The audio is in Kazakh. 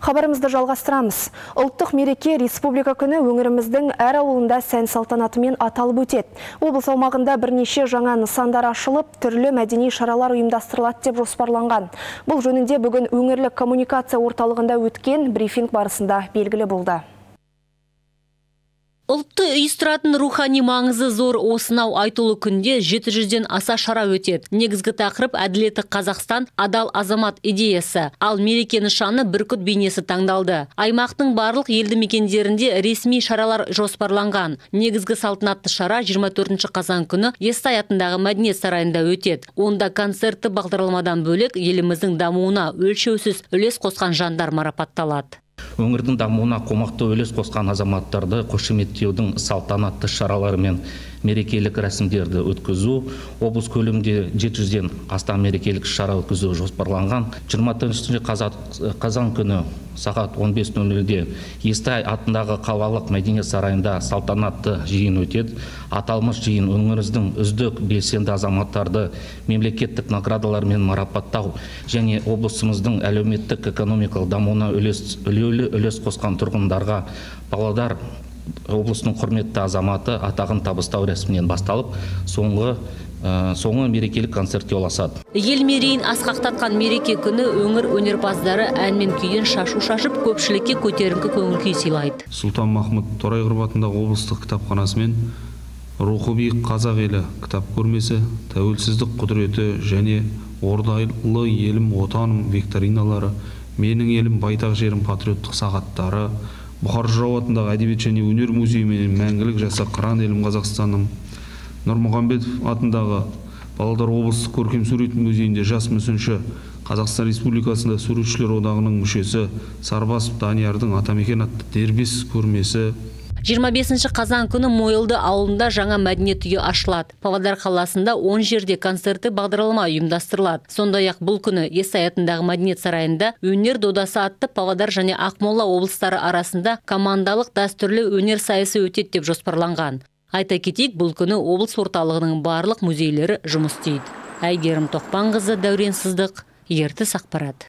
Хабарымызды жалғастырамыз. Ұлттық мереке республика күні өңіріміздің әр ауылында сән салтанатымен аталып өтеді. Облыс аумағында бірнеше жаңа нысандар ашылып, түрлі мәдени шаралар ұйымдастырылады деп жоспарланған. Бұл жөнінде бүгін өңірлік коммуникация орталығында өткен брифинг барысында белгілі болды. Ұлтты ұйыстыратын рухани маңызы зор осынау айтулы күнде 700-ден аса шара өтеді. Негізгі тақырып әділетті Қазақстан, адал азамат идеясы. Ал мереке нышаны бүркіт бейнесі таңдалды. Аймақтың барлық елді мекендерінде ресми шаралар жоспарланған. Негізгі салтанатты шара 24 қазан күні Естай атындағы Мәдениет сарайында өтеді. Онда концертті бағдарламадан бөлек еліміздің дамуына өлшеусіз үлес қосқан жандар марапатталады. Өңірдің дамуына қомақты үлес қосқан азаматтарды қошеметтеудің салтанатты шаралары мен мерекелік рәсімдерді өткізу, облыс көлемінде 700-ден астам мерекелік шара өткізу жоспарланған. 24 қазан күні сағат 15:00-де Естай атындағы қалалық Мәдениет сарайында салтанатты жиын өтеді. Аталмыш жиын өңіріміздің үздік белсенді азаматтарды мемлекеттік наградалармен марапаттау және облысымыздың әлеуметтік экономикалық дамуына үлес қосқан тұрғындарға Павлодар облысының құрметті азаматы атағын табыстау рәсімінен басталып, соңы мерекелік концертке ұласады. Ел мерейін асқақтатқан мереке күні өңір өнерпаздары ән мен күйден шашу шашып, көпшілікке көтеріңкі көңіл күй сыйлайды. Сұлтанмахмұт Торайғыров атындағы облыстық кітапханасымен рухы биік қазақ елі кітап көрмесі, тәуелсіздік құдіреті және ордайлы елім отаным викториналары, менің елім байтақ жерім патриоттық сағаттары, Бұхар Жырау атындағы әдебиет және өнер музейі мен мәңгілік жаса қыран елім Қазақстаным, Нұрмұхамбетов атындағы Павлодар облыстық көркем сурет музейінде жас мүсінші, Қазақстан Республикасында суретшілер одағының мүшесі Сарбасов Даниярдың Атамекен атты дербес көрмесі. 25 қазан күні Мойылды ауылында жаңа мәдениет үйі ашылады. Павлодар қаласында 10 жерде концерті бағдарлама ұйымдастырылады. Сондай-ақ бұл күні Естай атындағы Мәдениет сарайында өнер додасы атты Павлодар және Ақмола облыстары арасында командалық дәстүрлі өнер сайысы өтеді деп жоспарланған. Айта кетейік, бұл күні облыс орталығының барлық музейлері жұмыс істейді. Әйгерім Тоқпанқызы, Дәурен Сыздық, Ертіс ақпарат.